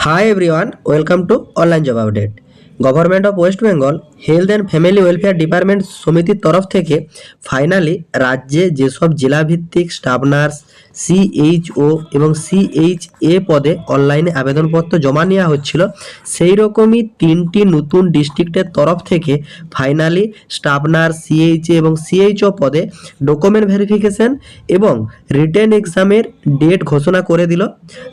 Hi everyone, welcome to Online Job Update. Government of West Bengal health and family welfare department সমিতির তরফ থেকে finally রাজ্যে যেসব জেলাভিত্তিক staff nurse CHO এবং CHA পদে অনলাইনে আবেদনপত্র জমা নেওয়া হচ্ছিল, সেই রকমই তিনটি নতুন ডিস্ট্রিক্টের তরফ থেকে ফাইনালি স্টাফ নার্স সিএইচএ এবং সিএইচও পদে ডকুমেন্ট ভেরিফিকেশন এবং রিটেন এক্সামের ডেট ঘোষণা করে দিল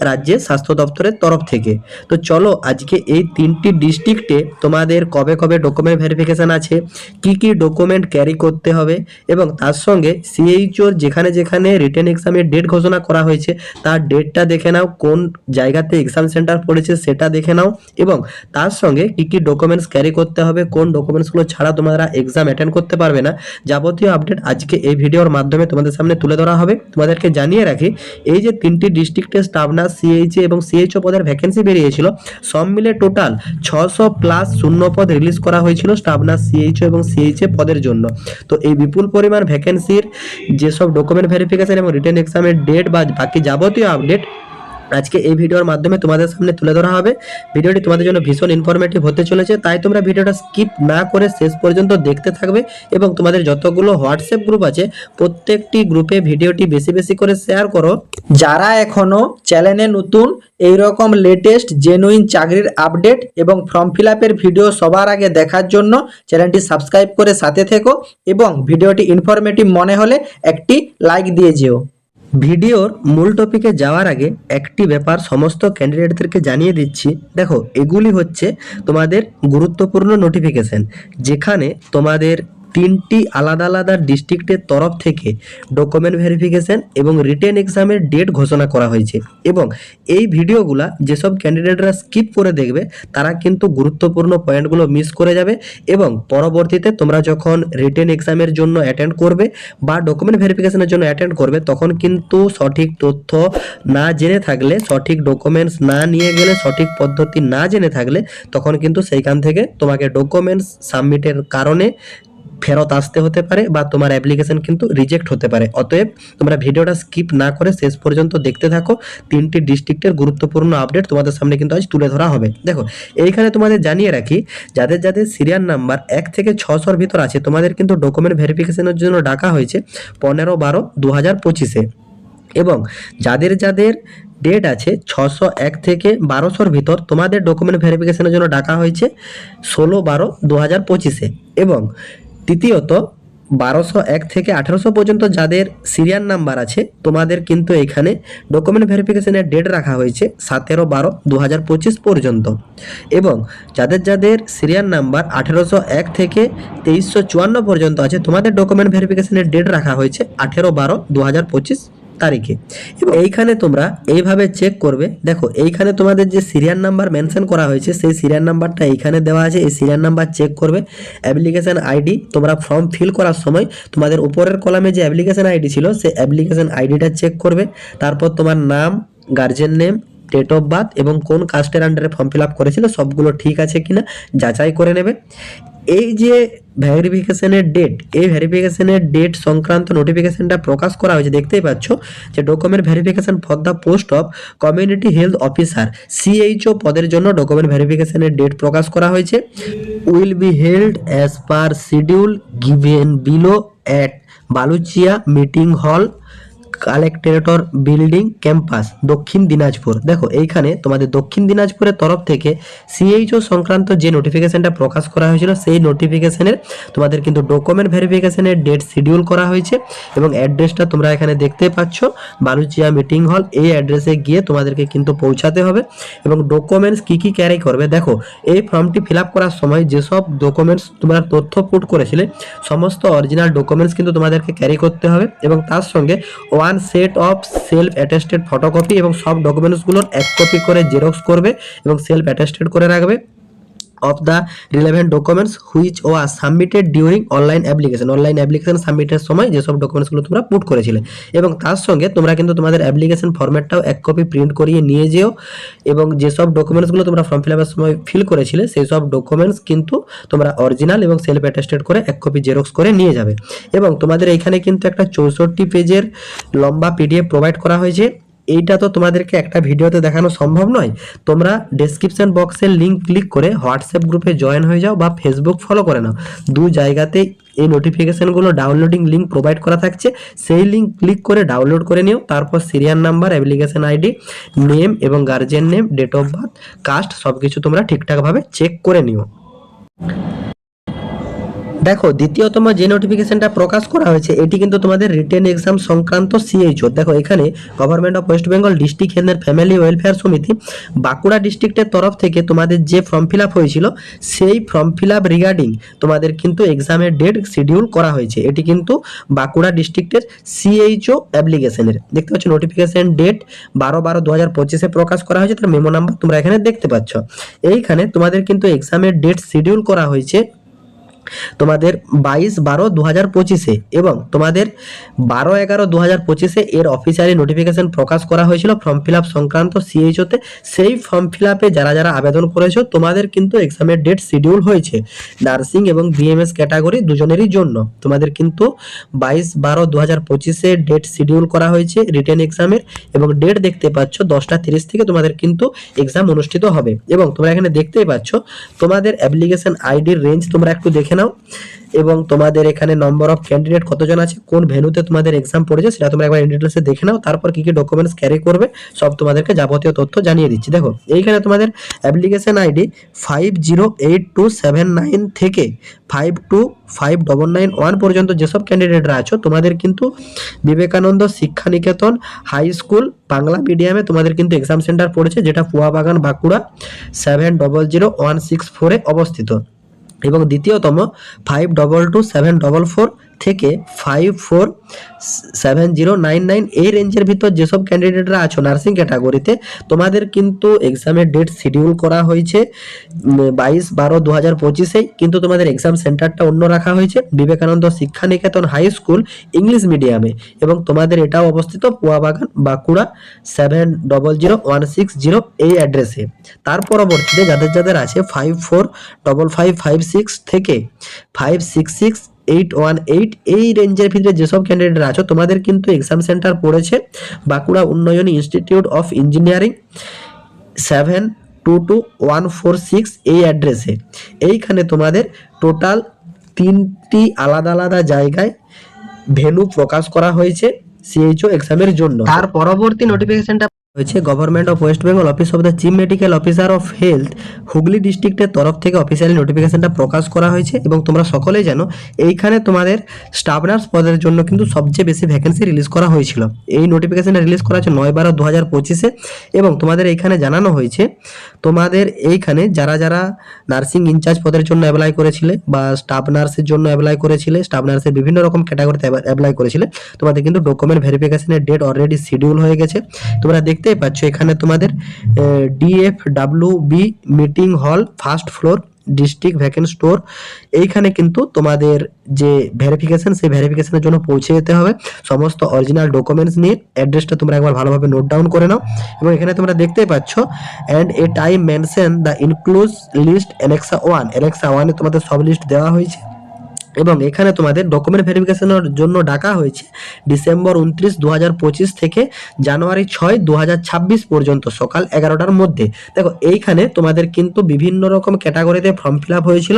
রাজ্যের স্বাস্থ্য দপ্তরের তরফ থেকে। তো চলো আজকে এই তিনটি ডিস্ট্রিক্টে তোমাদের কবে কবে ডকুমেন্ট ভেরিফিকেশান আছে, কি কি ডকুমেন্ট ক্যারি করতে হবে এবং তার সঙ্গে সিএইচওর যেখানে যেখানে রিটেন এক্সামের ডেট ঘোষণা করা হয়েছে তার ডেটটা দেখে নাও, কোন জায়গাতে এক্সাম সেন্টার পড়েছে সেটা দেখে নাও এবং তার সঙ্গে কি কি ডকুমেন্টস ক্যারি করতে হবে, কোন ডকুমেন্টসগুলো ছাড়া তোমরা এক্সাম অ্যাটেন্ড করতে পারবে না, যাবতীয় আপডেট আজকে এই ভিডিওর মাধ্যমে তোমাদের সামনে তুলে ধরা হবে। তোমাদেরকে জানিয়ে রাখি, এই যে তিনটি ডিস্ট্রিক্টের স্টাফ নার্স সিএইচএ এবং সিএইচও পদের ভ্যাকেন্সি বেরিয়েছিল, সব মিলে টোটাল 600+ শূন্য পদ রিলিজ করা হয়েছিল স্টাফ নার্স সিএইচও এবং সিএইচএ পদের জন্য। তো এই বিপুল পরিমাণ ভ্যাকেন্সির যেসব ডকুমেন্ট ভেরিফিকেশন এবং রিটেন এক্সামের ডেট বা বাকি যাবতীয় আপডেট আজকে এই ভিডিওর মাধ্যমে তোমাদের সামনে তুলে ধরা হবে। ভিডিওটি তোমাদের জন্য ভীষণ ইনফরমেটিভ হতে চলেছে, তাই তোমরা ভিডিওটা স্কিপ না করে শেষ পর্যন্ত দেখতে থাকবে এবং তোমাদের যতগুলো হোয়াটসঅ্যাপ গ্রুপ আছে প্রত্যেকটি গ্রুপে ভিডিওটি বেশি বেশি করে শেয়ার করো। যারা এখনো চ্যানেলে নতুন, এই রকম লেটেস্ট জেনুইন চাকরির আপডেট এবং ফর্ম ফিল আপের ভিডিও সবার আগে দেখার জন্য চ্যানেলটি সাবস্ক্রাইব করে সাথে থেকো এবং ভিডিওটি ইনফরমেটিভ মনে হলে একটি লাইক দিয়ে যেও। ভিডিওর মূল টপিকে যাওয়ার আগে একটি ব্যাপার সমস্ত ক্যান্ডিডেটদেরকে জানিয়ে দিচ্ছি। দেখো, এগুলি হচ্ছে তোমাদের গুরুত্বপূর্ণ নোটিফিকেশন, যেখানে তোমাদের তিনটি আলাদা আলাদা ডিস্ট্রিক্টের তরফ থেকে ডকুমেন্ট ভেরিফিকেশন এবং রিটেন এক্সামের ডেট ঘোষণা করা হয়েছে এবং এই ভিডিওগুলা যেসব ক্যান্ডিডেটরা স্কিপ করে দেখবে তারা কিন্তু গুরুত্বপূর্ণ পয়েন্টগুলো মিস করে যাবে এবং পরবর্তীতে তোমরা যখন রিটেন এক্সামের জন্য অ্যাটেন্ড করবে বা ডকুমেন্ট ভেরিফিকেশনের জন্য অ্যাটেন্ড করবে তখন কিন্তু সঠিক তথ্য না জেনে থাকলে, সঠিক ডকুমেন্টস না নিয়ে গেলে, সঠিক পদ্ধতি না জেনে থাকলে তখন কিন্তু সেইখান থেকে তোমাকে ডকুমেন্টস সাবমিটের কারণে ফেরত আসতে হতে পারে বা তোমার অ্যাপ্লিকেশন কিন্তু রিজেক্ট হতে পারে। অতএব তোমরা ভিডিওটা স্কিপ না করে শেষ পর্যন্ত দেখতে থাকো। তিনটি ডিস্ট্রিক্টের গুরুত্বপূর্ণ আপডেট তোমাদের সামনে কিন্তু আজ তুলে ধরা হবে। দেখো, এইখানে তোমাদের জানিয়ে রাখি, যাদের যাদের সিরিয়াল নাম্বার 1 থেকে 600-র ভিতর আছে তোমাদের কিন্তু ডকুমেন্ট ভেরিফিকেশনের জন্য ডাকা হয়েছে 15/12/2025-এ এবং যাদের যাদের ডেট আছে 601 থেকে 1200-র ভিতর তোমাদের ডকুমেন্ট ভেরিফিকেশনের জন্য ডাকা হয়েছে 16/12/2025-এ এবং তৃতীয়ত 1201 থেকে 1800 পর্যন্ত যাদের সিরিয়াল নাম্বার আছে তোমাদের কিন্তু এখানে ডকুমেন্ট ভেরিফিকেশনের ডেট রাখা হয়েছে 17/12/2025 পর্যন্ত এবং যাদের যাদের সিরিয়াল নাম্বার 1801 থেকে 2354 পর্যন্ত আছে তোমাদের ডকুমেন্ট ভেরিফিকেশনের ডেট রাখা হয়েছে 18/12/2025 তারিখে। এবং এইখানে তোমরা এইভাবে চেক করবে। দেখো, এইখানে তোমাদের যে সিরিয়াল নাম্বার মেনশন করা হয়েছে সেই সিরিয়াল নাম্বারটা এইখানে দেওয়া আছে, এই সিরিয়াল নাম্বার চেক করবে। অ্যাপ্লিকেশন আইডি তোমরা ফর্ম ফিল করার সময় তোমাদের উপরের কলামে যে অ্যাপ্লিকেশন আইডি ছিল সেই অ্যাপ্লিকেশন আইডিটা চেক করবে। তারপর তোমার নাম, guardian name, date of birth এবং কোন কাস্টের আন্ডারে ফর্ম ফিল আপ করেছিল সবগুলো ঠিক আছে কিনা যাচাই করে নেবে। এই যে ভেরিফিকেশনের ডেট, এই ভেরিফিকেশনের ডেট সংক্রান্ত নোটিফিকেশনটা প্রকাশ করা হয়েছে, দেখতেই পাচ্ছ যে document verification for the post of community health officer CHO পদের জন্য ডকুমেন্ট ভেরিফিকেশনের ডেট প্রকাশ করা হয়েছে। Will be held as per schedule given below at Baluchia meeting hall, collectorate building, campus, দক্ষিণ দিনাজপুর। দেখো, এইখানে তোমাদের দক্ষিণ দিনাজপুরের তরফ থেকে সিএইচও সংক্রান্ত যে নোটিফিকেশনটা প্রকাশ করা হয়েছিল সেই নোটিফিকেশনের তোমাদের কিন্তু ডকুমেন্ট ভেরিফিকেশনের ডেট শিডিউল করা হয়েছে এবং অ্যাড্রেসটা তোমরা এখানে দেখতে পাচ্ছ, বালুচিয়া মিটিং হল। এই অ্যাড্রেসে গিয়ে তোমাদেরকে কিন্তু পৌঁছাতে হবে এবং ডকুমেন্টস কি কি ক্যারি করবে। দেখো, এই ফর্মটি ফিল আপ করার সময় যেসব ডকুমেন্টস তোমরা তথ্য পুট করেছিলে সমস্ত অরিজিনাল ডকুমেন্টস কিন্তু তোমাদেরকে ক্যারি করতে হবে এবং তার সঙ্গে set of self attested photocopy এবং সব ডকুমেন্টসগুলোর 1 কপি করে জেরক্স করবে এবং সেলফ অ্যাটেস্টেড করে রাখবে of the relevant documents which was submitted during online application সাবমিটের সময় যেসব ডকুমেন্টসগুলো তোমরা পুট করেছিলে এবং তার সঙ্গে তোমরা কিন্তু তোমাদের অ্যাপ্লিকেশন ফরম্যাটটাও 1 কপি প্রিন্ট করিয়ে নিয়ে যেও এবং যেসব ডকুমেন্টসগুলো তোমরা ফর্ম ফিল আপের সময় ফিল করেছিলে সেই সব ডকুমেন্টস কিন্তু তোমরা অরিজিনাল এবং সেলফ অ্যাটেস্টেড করে 1 কপি জেরক্স করে নিয়ে যাবে এবং তোমাদের এখানে কিন্তু একটা 64 পেজের লম্বা পিডিএফ প্রোভাইড করা হয়েছে। এইটা তো তোমাদেরকে একটা ভিডিওতে দেখানো সম্ভব নয়। তোমরা ডেসক্রিপশন বক্সের লিঙ্ক ক্লিক করে হোয়াটসঅ্যাপ গ্রুপে জয়েন হয়ে যাও বা ফেসবুক ফলো করে নাও। দু জায়গাতেই এই নোটিফিকেশনগুলো ডাউনলোডিং লিঙ্ক প্রোভাইড করা থাকছে, সেই লিঙ্ক ক্লিক করে ডাউনলোড করে নিও। তারপর serial number, application ID, name এবং guardian name, date of birth, caste সব কিছু তোমরা ঠিকঠাকভাবে চেক করে নিও। দেখো দ্বিতীয়তম যে নোটিফিকেশনটা প্রকাশ করা হয়েছে এটি কিন্তু তোমাদের রিটেন এক্সাম সংক্রান্ত সিএইচও। দেখো এখানে government of West Bengal district health and family welfare সমিতি বাঁকুড়া ডিস্ট্রিক্টের তরফ থেকে তোমাদের যে ফর্ম ফিল আপ হয়েছিল সেই ফর্ম ফিল আপ রিগার্ডিং তোমাদের কিন্তু এক্সামের ডেট শিডিউল করা হয়েছে। এটি কিন্তু বাঁকুড়া ডিস্ট্রিক্টের সিএইচও অ্যাপ্লিকেশনের দেখতে পাচ্ছ নোটিফিকেশন ডেট 12/12/2025 প্রকাশ করা হয়েছে। তার মেমো নাম্বার তোমরা এখানে দেখতে পাচ্ছ। এইখানে তোমাদের কিন্তু এক্সামের ডেট শিডিউল করা হয়েছে তোমাদের 22/12/2025 এবং তোমাদের 12/11/2025 এর অফিসিয়ালি নোটিফিকেশন প্রকাশ করা হয়েছিল ফর্ম ফিল আপ সংক্রান্ত সিএইচওতে। সেই ফর্ম ফিল আপে যারা যারা আবেদন করেছো তোমাদের কিন্তু এক্সামের ডেট শিডিউল হয়েছে নার্সিং এবং বিএমএস ক্যাটাগরি দুজনেরই জন্য। তোমাদের কিন্তু 22/12/2025 ডেট শিডিউল করা হয়েছে রিটেন এক্সামের এবং ডেট দেখতে পাচ্ছ 10:30 থেকে তোমাদের কিন্তু এক্সাম অনুষ্ঠিত হবে। এবং তোমরা এখানে দেখতেই পাচ্ছ তোমাদের অ্যাপ্লিকেশন আইডির রেঞ্জ তোমরা একটু দেখে নাও এবং তোমাদের এখানে নম্বর অফ ক্যান্ডিডেট কতজন আছে, কোন ভেন্যুতে তোমাদের এক্সাম পড়েছে সেটা তোমরা একবার ইন ডিটেইলসে দেখে নাও। তারপর কি কি ডকুমেন্টস ক্যারি করবে সব তোমাদেরকে যাবতীয় তথ্য জানিয়ে দিচ্ছি। দেখো এইখানে তোমাদের অ্যাপ্লিকেশন আইডি 508279 থেকে 525991 পর্যন্ত যেসব ক্যান্ডিডেটরা আছো তোমাদের কিন্তু বিবেকানন্দ শিক্ষা নিকেতন হাই স্কুল বাংলা মিডিয়ামে তোমাদের কিন্তু এক্সাম সেন্টার পড়েছে, যেটা পুয়াবাগান বাঁকুড়া 700164 অবস্থিত। এবং দ্বিতীয়তম 522744 থেকে 547099 এই রেঞ্জের ভিতর যেসব ক্যান্ডিডেটরা আছো নার্সিং ক্যাটাগরিতে তোমাদের কিন্তু এক্সামের ডেট শিডিউল করা হয়েছে 22/12/2025 কিন্তু তোমাদের এক্সাম সেন্টারটা অন্য রাখা হয়েছে বিবেকানন্দ শিক্ষা নিকেতন হাই স্কুল ইংলিশ মিডিয়ামে এবং তোমাদের এটাও অবস্থিত পুয়াবাগান বাঁকুড়া 700160 এই অ্যাড্রেসে। তার পরবর্তীতে যাদের যাদের আছে 545556 থেকে 566818 এই রেঞ্জের ভিতরে যেসব ক্যান্ডিডেট আছো তোমাদের কিন্তু এক্সাম সেন্টার পড়েছে বাঁকুড়া উন্নয়ন ইনস্টিটিউট অফ ইঞ্জিনিয়ারিং 722146 এই অ্যাড্রেসে। এইখানে তোমাদের টোটাল 3টি আলাদা আলাদা জায়গায় ভেন্যু প্রকাশ করা হয়েছে সিএইচও এক্সামের জন্য। তার পরবর্তী নোটিফিকেশনটা হয়েছে government of West Bengal office of the chief medical officer of health Hooghly ডিস্ট্রিক্টের তরফ থেকে অফিসিয়ালি নোটিফিকেশনটা প্রকাশ করা হয়েছে এবং তোমরা সকলেই জানো এইখানে তোমাদের স্টাফ নার্স পদের জন্য কিন্তু সবচেয়ে বেশি ভ্যাকেন্সি রিলিজ করা হয়েছিল। এই নোটিফিকেশনটা রিলিজ করা হয়েছে 9/12/2025 এবং তোমাদের এইখানে জানানো হয়েছে তোমাদের এইখানে যারা যারা নার্সিং ইনচার্জ পদের জন্য অ্যাপ্লাই করেছিলে বা স্টাফ নার্সের জন্য অ্যাপ্লাই করেছিলে, স্টাফ নার্সের বিভিন্ন রকম ক্যাটাগরিতে অ্যাপ্লাই করেছিলে তোমাদের কিন্তু ডকুমেন্ট ভেরিফিকেশনের ডেট অলরেডি শিডিউল হয়ে গেছে। তোমরা দেখতেই পাচ্ছ এখানে তোমাদের DFWB মিটিং হল first floor district vacant store এইখানে কিন্তু তোমাদের যে ভেরিফিকেশন সেই ভেরিফিকেশনের জন্য পৌঁছে যেতে হবে সমস্ত অরিজিনাল ডকুমেন্টস নিয়ে। অ্যাড্রেসটা তোমরা একবার ভালোভাবে নোট ডাউন করে নাও এবং এখানে তোমরা দেখতেই পাচ্ছ and a time mention the include list annexure 1 তোমাদের সব লিস্ট দেওয়া হয়েছে এবং এখানে তোমাদের ডকুমেন্ট ভেরিফিকেশনের জন্য ডাকা হয়েছে ডিসেম্বর 29, 2025 থেকে জানুয়ারি 6, 2026 পর্যন্ত সকাল 11টার মধ্যে। দেখো এইখানে তোমাদের কিন্তু বিভিন্ন রকম ক্যাটাগরিতে ফর্ম ফিল আপ হয়েছিল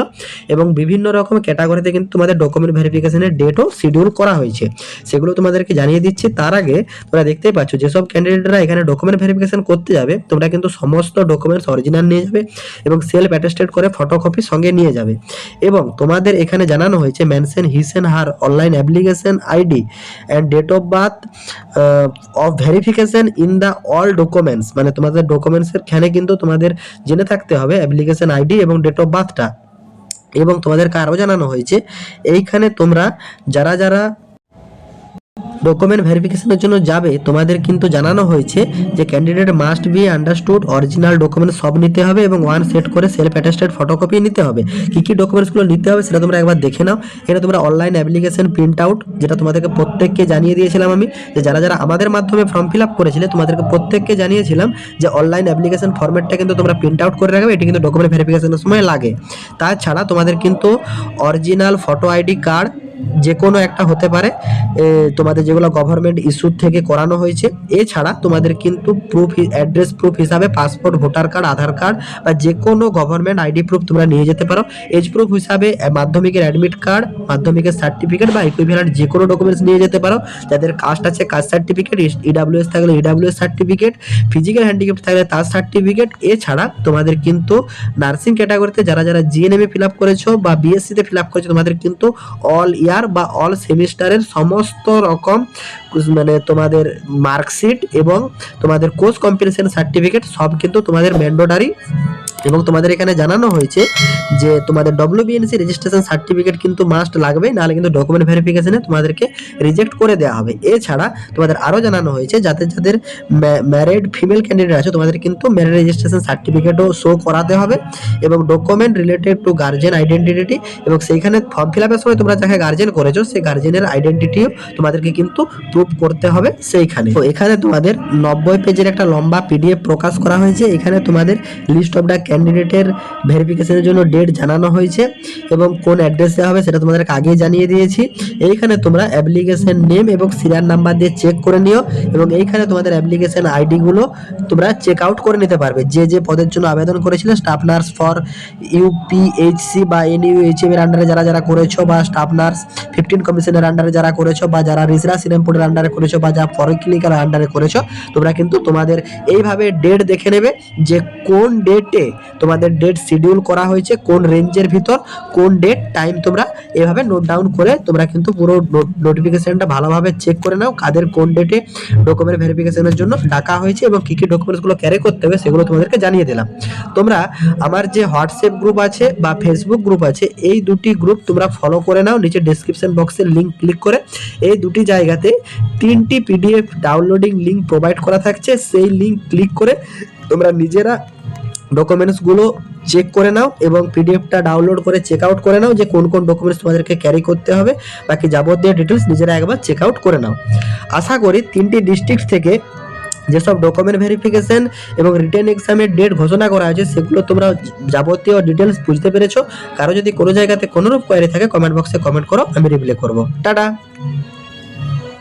এবং বিভিন্ন রকম ক্যাটাগরিতে কিন্তু তোমাদের ডকুমেন্ট ভেরিফিকেশনের ডেটও শিডিউল করা হয়েছে, সেগুলো তোমাদেরকে জানিয়ে দিচ্ছি। তার আগে তোমরা দেখতেই পাচ্ছ যেসব ক্যান্ডিডেটরা এখানে ডকুমেন্ট ভেরিফিকেশন করতে যাবে তোমরা কিন্তু সমস্ত ডকুমেন্টস অরিজিনাল নিয়ে যাবে এবং সেলফ অ্যাটেস্টেড করে ফটোকপি সঙ্গে নিয়ে যাবে। এবং তোমাদের এখানে জানানো হয়েছে mention his and her online application ID and date of birth of verification in the all documents, মানে তোমাদের ডকুমেন্টসের এখানে কিন্তু তোমাদের জেনে থাকতে হবে অ্যাপ্লিকেশন আইডি এবং ডেট অফ বার্থটা। এবং তোমাদেরকে আরও জানানো হয়েছে এইখানে তোমরা যারা যারা ডকুমেন্ট ভেরিফিকেশনের জন্য যাবে তোমাদের কিন্তু জানানো হয়েছে যে candidate must be understood original document সব নিতে হবে এবং ওয়ান সেট করে সেলফ অ্যাটেস্টেড ফটোকপি নিতে হবে। কী কী ডকুমেন্টসগুলো নিতে হবে সেটা তোমরা একবার দেখে নাও। এখানে তোমরা অনলাইন অ্যাপ্লিকেশন প্রিন্ট আউট, যেটা তোমাদেরকে প্রত্যেককে জানিয়ে দিয়েছিলাম আমি যে যারা যারা আমাদের মাধ্যমে ফর্ম ফিল আপ করেছিলে তোমাদেরকে প্রত্যেককে জানিয়েছিলাম যে অনলাইন অ্যাপ্লিকেশন ফর্মেটটা কিন্তু তোমরা প্রিন্ট আউট করে রাখবে, এটি কিন্তু ডকুমেন্ট ভেরিফিকেশনের সময় লাগে। তাছাড়া তোমাদের কিন্তু অরিজিনাল ফটো আইডি কার্ড যে কোনো একটা হতে পারে, তোমাদের যেগুলো গভর্নমেন্ট ইস্যু থেকে করানো হয়েছে। এছাড়া তোমাদের কিন্তু প্রুফ, অ্যাড্রেস প্রুফ হিসাবে পাসপোর্ট, ভোটার কার্ড, আধার কার্ড বা যে কোনো গভর্নমেন্ট আইডি প্রুফ তোমরা নিয়ে যেতে পারো। এজ প্রুফ হিসাবে মাধ্যমিকের অ্যাডমিট কার্ড, মাধ্যমিকের সার্টিফিকেট বা ইকুইভ্যালেন্ট যে কোনো ডকুমেন্টস নিয়ে যেতে পারো। যাদের কাস্ট আছে কাস্ট সার্টিফিকেট, ইডাব্লিউএস থাকলে ইডাব্লিউএস সার্টিফিকেট, ফিজিক্যাল হ্যান্ডিক্যাপ থাকলে তার সার্টিফিকেট। এছাড়া তোমাদের কিন্তু নার্সিং ক্যাটাগরিতে যারা যারা জিএনএমে ফিল আপ করেছো বা বিএসসিতে ফিল আপ করেছো, তোমাদের কিন্তু অল ইয়ার বা অল সেমিস্টারের সমস্ত রকম মানে তোমাদের মার্কশিট এবং তোমাদের কোর্স কমপ্লিশন সার্টিফিকেট সব কিন্তু তোমাদের ম্যান্ডেটরি। এবং তোমাদের এখানে জানানো হয়েছে যে তোমাদের ডব্লিউবিএনসি রেজিস্ট্রেশন সার্টিফিকেট কিন্তু মাস্ট লাগবে, নাহলে কিন্তু ডকুমেন্ট ভেরিফিকেশনে তোমাদেরকে রিজেক্ট করে দেওয়া হবে। এছাড়া তোমাদের আরও জানানো হয়েছে যাদের যাদের ম্যারিড ফিমেল ক্যান্ডিডেট আছে, তোমাদের কিন্তু ম্যারিড রেজিস্ট্রেশন সার্টিফিকেটও শো করাতে হবে এবং document related to guardian identity, এবং সেইখানে ফর্ম ফিল আপের সময় তোমরা যাকে গার্জেন করেছো সেই গার্জেনের আইডেন্টিটিও তোমাদেরকে কিন্তু প্রুভ করতে হবে সেইখানে। তো এখানে তোমাদের 90 পেজের একটা লম্বা পিডিএফ প্রকাশ করা হয়েছে। এখানে তোমাদের লিস্ট অফ দ্য ক্যান্ডিডেটের ভেরিফিকেশনের জন্য ডেট জানানো হয়েছে এবং কোন অ্যাড্রেসে হবে সেটা তোমাদেরকে আগেই জানিয়ে দিয়েছি। এইখানে তোমরা অ্যাপ্লিকেশন নেম এবং সিরিয়াল নাম্বার দিয়ে চেক করে নিও এবং এইখানে তোমাদের অ্যাপ্লিকেশন আইডিগুলো তোমরা চেক আউট করে নিতে পারবে। যে যে পদের জন্য আবেদন করেছিলে, স্টাফ নার্স ফর ইউপিএইচসি বা এনইউএইচএম এর আন্ডারে যারা যারা করেছো, বা স্টাফ নার্স 15 কমিশনের আন্ডারে যারা করেছো, বা যারা রিসরা সিনেমপুরের আন্ডারে করেছো, বা যা পলিক্লিনিকার আন্ডারে করেছো, তোমরা কিন্তু তোমাদের এইভাবে ডেট দেখে নেবে যে কোন ডেটে তোমাদের ডেট শিডিউল করা হয়েছে, কোন রেঞ্জের ভিতর কোন ডেট টাইম, তোমরা এভাবে নোট ডাউন করে তোমরা কিন্তু পুরো নোটিফিকেশনটা ভালোভাবে চেক করে নাও, কাদের কোন ডেটে ডকুমেন্ট ভেরিফিকেশনের জন্য ডাকা হয়েছে এবং কী কী ডকুমেন্টসগুলো ক্যারি করতে হবে সেগুলো তোমাদেরকে জানিয়ে দিলাম। তোমরা আমার যে হোয়াটসঅ্যাপ গ্রুপ আছে বা ফেসবুক গ্রুপ আছে, এই দুটি গ্রুপ তোমরা ফলো করে নাও। নিচে ডেসক্রিপশন বক্সের লিঙ্ক ক্লিক করে এই দুটি জায়গাতে 3টি পিডিএফ ডাউনলোডিং লিঙ্ক প্রোভাইড করা থাকছে। সেই লিঙ্ক ক্লিক করে তোমরা নিজেরা ডকুমেন্টসগুলো চেক করে নাও এবং পিডিএফটা ডাউনলোড করে চেক আউট করে নাও যে কোন কোন ডকুমেন্টস তোমাদেরকে ক্যারি করতে হবে। বাকি যাবতীয় ডিটেলস নিজেরা একবার চেক আউট করে নাও। আশা করি 3টি ডিস্ট্রিক্ট থেকে যেসব ডকুমেন্ট ভেরিফিকেশন এবং রিটেন এক্সামের ডেট ঘোষণা করা হয়েছে সেগুলো তোমরা যাবতীয় ডিটেলস বুঝতে পেরেছো। কারো যদি কোনো জায়গাতে কোনোরূপ কোয়ারি থাকে কমেন্ট বক্সে কমেন্ট করো, আমি রিপ্লাই করবো। টাটা।